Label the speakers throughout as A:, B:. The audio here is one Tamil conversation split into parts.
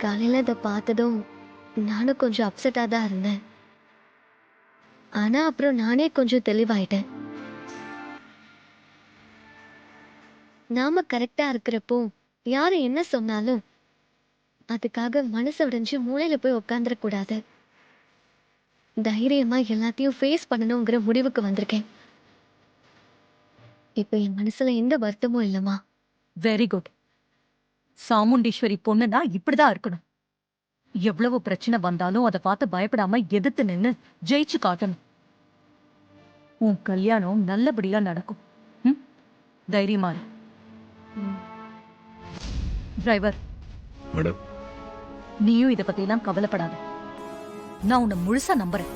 A: காலையில இதை பார்த்ததும் நானும் கொஞ்சம் அப்செட்டா தான் இருந்தேன். ஆனா அப்புறம் நானே கொஞ்சம் தெளிவாயிட்டேன். நாம கரெக்டா இருக்கிறப்போ யாரு என்ன சொன்னாலும் அதுக்காக மனசு உடைஞ்சு மூளையில போய் உட்காந்துடக்கூடாது. தைரியமா எல்லாத்தையும் ஃபேஸ் பண்ணணுங்கிற முடிவுக்கு வந்திருக்கேன். இப்ப என் மனசுல எந்த வருத்தமும் இல்லம்மா.
B: Very good. சாமுண்டீஸ்வரி பொண்ணுன்னா இப்படிதான் இருக்கணும். எவ்வளவு பிரச்சனை வந்தாலும் அதை பார்த்து பயப்படாம எதிர்த்து நின்னு ஜெயிச்சு காட்டணும். உன் கல்யாணம் நல்லபடியா நடக்கும். தைரியமா இரு. டிரைவர்,
C: மேடம்,
B: நீயும் இத பத்தி எல்லாம் கவலைப்படாத. நான் உன்னை முழுசா நம்புறேன்.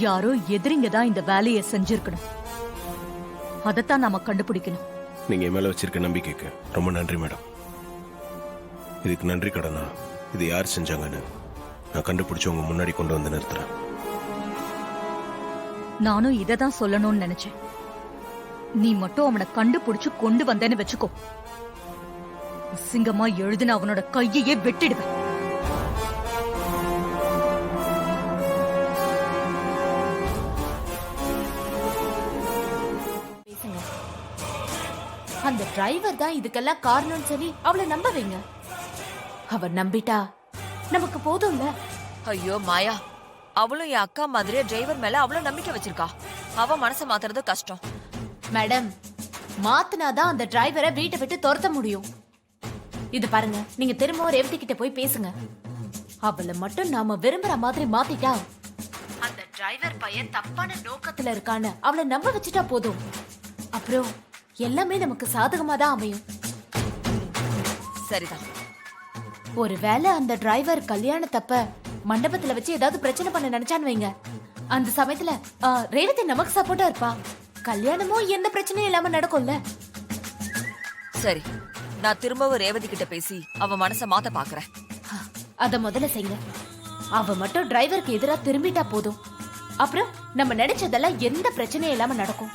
B: யாரோ எதிரிங்க தான் இந்த வேலையை செஞ்சிருக்கணும். அதைத்தான் நாம கண்டுபிடிக்கணும்.
C: நீங்க என் மேல வச்சிருக்க நம்பிக்கைக்கு ரொம்ப நன்றி மேடம். இதுக்கு நன்றி கடனா இது யார் செஞ்சாங்கன்னு நான் கண்டுபிடிச்சு உங்க முன்னாடி கொண்டு வந்து நிறுத்துறேன்.
B: நானும் இததான் சொல்லணும்னு நினைச்சேன். நீ மட்டும் அவனை கண்டுபிடிச்சு கொண்டு வந்தேன்னு வச்சுக்கோ, சிங்கமா எழுதுன அவனோட கையையே வெட்டிடுவேன்.
D: அந்த டிரைவர் தான் இதுக்கெல்லாம் காரணம்னு சொல்லி அவளை நம்ப வைங்க. அவ நம்பிட்டா நமக்கு போதும்ல.
E: ஐயோ மாயா, அவளும் என் அக்கா மாதிரியே டிரைவர் மேல அவ்வளவு நம்பிக்கை வச்சிருக்கா. அவ மனசை மாத்துறது கஷ்டம்.
D: மேடம், மாத்தினாதான் அந்த டிரைவரை வீட்டை விட்டு துரத்த முடியும். இது பாருங்க, நீங்க திரும்பவும் ரேவதி கிட்ட போய் பேசுங்க. அவளை மட்டும் நாம விரும்புற மாதிரி மாத்திட்டா அந்த டிரைவர் பையன் தப்பான நோக்கத்துல இருக்கான்னு அவளை நம்ப வச்சுட்டா போதும். அப்புறம் எல்லாமே நமக்கு சாதகமா தான் அமையும்.
E: சரிதான்.
D: ஒருவேளை அந்த டிரைவர் கல்யாணத்தப்ப மண்டபத்துல வச்சு ஏதாவது பிரச்சனை பண்ண நினைச்சான்னு வைங்க, அந்த சமயத்துல ரேவதி நமக்கு சப்போர்ட்டா இருப்பா. கல்யாணமும் எந்த பிரச்சனையும் இல்லாம நடக்கும்ல.
E: சரி, நான் திரும்பவும் ரேவதி கிட்ட பேசி அவ மனச மாத்த பாக்குறேன்.
D: அத முதல்ல செய்யுங்க. அவ மட்டும் டிரைவருக்கு எதிரா திரும்பிட்டா போதும். அப்புறம் நம்ம நினைச்சதெல்லாம் எந்த பிரச்சனையும் இல்லாம நடக்கும்.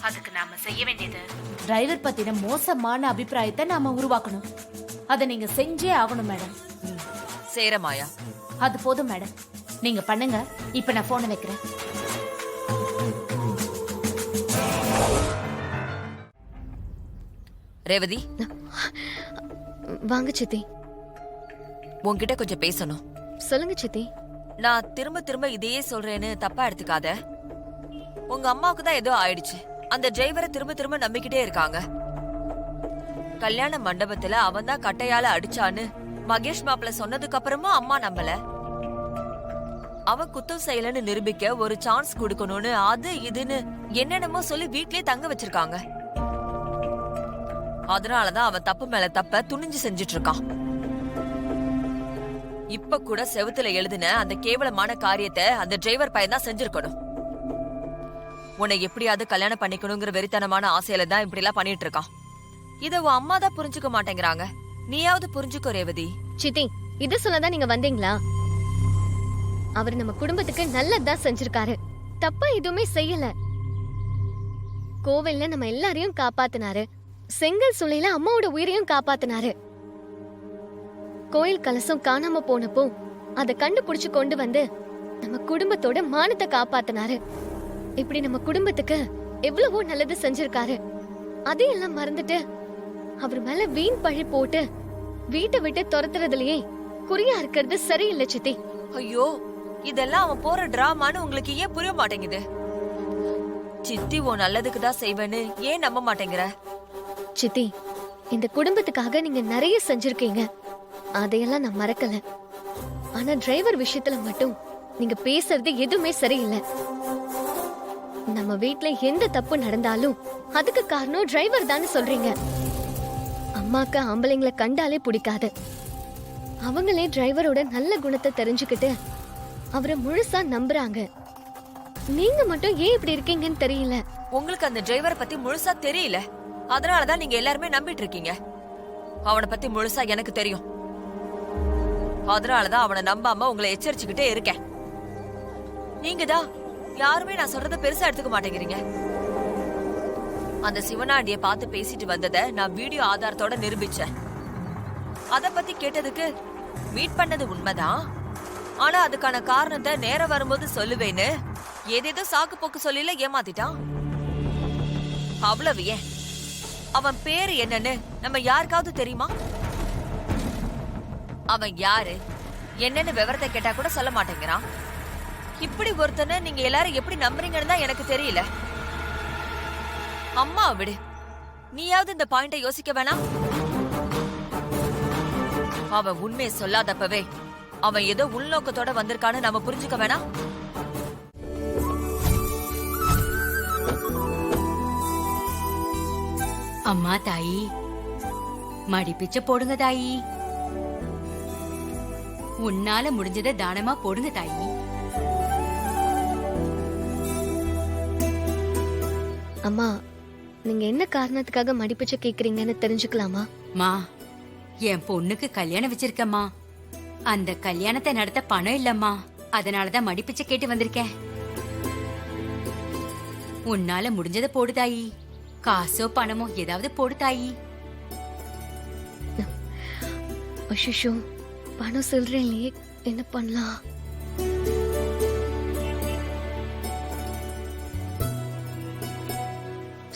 D: அதுக்கு நாம செய்ய வேண்டியது டிரைவர் பத்தின மோசமான அபிப்பிராயத்தை நாம உருவாக்கணும். அத நீங்க செஞ்சே ஆகணும் மேடம்.
E: சேர மாயா.
D: அது போதும் மேடம், நீங்க பண்ணுங்க. இப்ப நான் போனை வைக்கிறேன்.
E: ரேவதி,
A: வாங்க சித்தி.
E: உன்கிட்ட கொஞ்சம் பேசணும்.
A: சொல்லுங்க சித்தி.
E: நான் திரும்ப திரும்ப இதையே சொல்றேன்னு தப்பா எடுத்துக்காத. உங்க அம்மாவுக்கு தான் ஏதோ ஆயிடுச்சு. அந்த டிரைவரை திரும்ப திரும்ப நம்பிக்கிட்டே இருக்காங்க. கல்யாண மண்டபத்துல அவன் தான் கட்டையால அடிச்சான்னு மகேஷ் மாப்பிள்ள சொன்னதுக்கு அப்புறமும் அம்மா நம்பல. அவன் குத்தம் செய்யலன்னு நிரூபிக்க ஒரு சான்ஸ் கொடுக்கணும்னு அது இதுன்னு என்னென்னமோ சொல்லி வீட்லயே தங்க வச்சிருக்காங்க. அதனாலதான் அவன் தப்பு மேல தப்ப துணிஞ்சு செஞ்சிட்டு இருக்கான். இப்ப கூட செவுத்துல எழுதின அந்த கேவலமான காரியத்தை அந்த டிரைவர் பையன் தான் செஞ்சிருக்கணும். உன்னை எப்படியாவது கல்யாணம் பண்ணிக்கணுங்கிற வெறித்தனமான ஆசையில தான் இப்படி எல்லாம் பண்ணிட்டு இருக்கான். இத உன் அம்மா தான் புரிஞ்சுக்க மாட்டேங்கிறாங்க. நீயாவது புரிஞ்சுக்கோ ரேவதி.
A: சித்தி, இது சொல்லதான் நீங்க வந்தீங்களா? அவர் நம்ம குடும்பத்துக்கு நல்லதுதான் செஞ்சிருக்காரு. தப்பா எதுவுமே செய்யல. கோவில்ல நம்ம எல்லாரையும் காப்பாத்தினாரு. செங்கல் சூளையில அம்மாவோட உயிரையும் காப்பாத்தினாரு. கோயில் கலசம் காணாம போனப்போ அதை கண்டுபிடிச்சு கொண்டு வந்து நம்ம குடும்பத்தோட மானத்தை காப்பாத்தினாரு. இப்படி நம்ம குடும்பத்துக்கு எவ்வளவோ நல்லது செஞ்சிருக்காரு. அதையெல்லாம் மறந்துட்டு அவர் மேல வீண் பழி போட்டு வீட்டை விட்டு துரத்துறதுலயே குறியா இருக்கிறது சரியில்லை சித்தி.
E: ஐயோ, இதெல்லாம் அவன் போற டிராமான்னு உங்களுக்கு ஏன் புரிய மாட்டேங்குது? சித்தி உன் நல்லதுக்கு தான் செய்வேன்னு ஏன் நம்ப மாட்டேங்கிற?
A: சித்தி, இந்த குடும்பத்துக்காக நீங்க நிறைய செஞ்சிருக்கீங்க. அதையெல்லாம் நான் மறக்கல. ஆனா டிரைவர் விஷயத்துல மட்டும் நீங்க பேசுறது எதுவுமே சரியில்லை. நம்ம வீட்ல எந்த தப்பு நடந்தாலும் அதுக்கு காரணம் டிரைவர் தானே சொல்றீங்க. அம்மாக்கு ஆம்பளைங்களை கண்டாலே பிடிக்காது. அவங்களே டிரைவரோட நல்ல குணத்தை தெரிஞ்சுக்கிட்டு அவரை முழுசா நம்புறாங்க. நீங்க மட்டும் ஏன் இப்படி இருக்கீங்கன்னு தெரியல.
E: உங்களுக்கு அந்த டிரைவரை பத்தி முழுசா தெரியல. அதனாலதான் நீங்க எல்லாருமே நம்பிட்டு இருக்கீங்க. அவனை பத்தி முழுசா எனக்கு தெரியும். அதனாலதான் அவனை நம்பாம உங்களை எச்சரிச்சுக்கிட்டே இருக்கேன். நீங்க தான் யாருமே நான் சொல்றத பெருசா எடுத்துக்க மாட்டேங்கிறீங்க. அந்த சிவனாண்டிய பார்த்து பேசிட்டு வந்ததை நான் வீடியோ ஆதாரத்தோட நிரூபிச்சேன். அத பத்தி கேட்டதுக்கு மீட் பண்ணது உண்மைதான், ஆனா அதுக்கான காரணத்தை நேரம் வரும்போது சொல்லுவேன்னு ஏதேதோ சாக்கு போக்கு சொல்லில ஏமாத்திட்டான். அவ்வளவு ஏன், அவன் பேரு என்னன்னு நம்ம யாருக்காவது தெரியுமா? அவன் யாரு என்னன்னு விவரத்தை கேட்டா கூட சொல்ல மாட்டேங்கிறான். இப்படி ஒருத்தனை நீங்க எல்லாரும் எப்படி நம்புறீங்கன்னு தான் எனக்கு தெரியல. அம்மா விடு, நீயாவது இந்த பாயிண்ட யோசிக்க வேணாம்? அவன் உண்மையை சொல்லாதப்பவே அவன் ஏதோ உள்நோக்கத்தோட வந்திருக்கான்னு நாம புரிஞ்சுக்க வேணாம்?
F: அம்மா தாயி, மடி பிச்சை போடுங்க தாயி. உன்னால முடிஞ்சதை தானமா போடுங்க தாயி.
A: அம்மா, நீங்க என்ன காரணத்துக்காக மடிப்பிச்சை கேக்குறீங்கன்னு தெரிஞ்சுக்கலாமா?
F: மா, என் பொண்ணுக்கு கல்யாணம் வச்சிருக்கம்மா. அந்த கல்யாணத்தை நடத்த பணம் இல்லம்மா. அதனாலதான் மடிப்பிச்சை கேட்டு வந்திருக்கேன். உன்னால முடிஞ்சதை போடு தாயி. காசோ பணமோ ஏதாவது போடு தாயி.
A: அஷிஷோ, பணம் சொல்றேன் இல்லையே, என்ன பண்ணலாம்?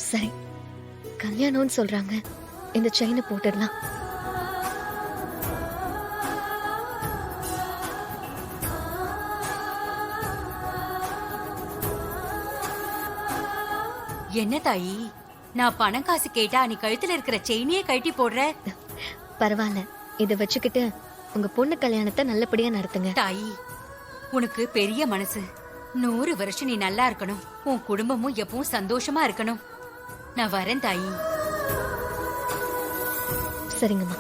A: சரி, கல்யாணம்னு சொல்றாங்க, இந்த செயினை போட்டுடலாம்.
F: என்ன தாயி, நான் பணம் காசு கேட்டா நீ கழுத்துல இருக்கிற செயினியே கழட்டி போடுற.
A: பரவாயில்ல, இத வச்சுக்கிட்டு உங்க பொண்ணு கல்யாணத்தை நல்லபடியா நடத்துங்க.
F: தாயி, உனக்கு பெரிய மனசு. 100 வருஷம் நீ நல்லா இருக்கணும். உன் குடும்பமும் எப்பவும் சந்தோஷமா இருக்கணும். நான் வரேன் தாயி.
A: சரிங்கம்மா.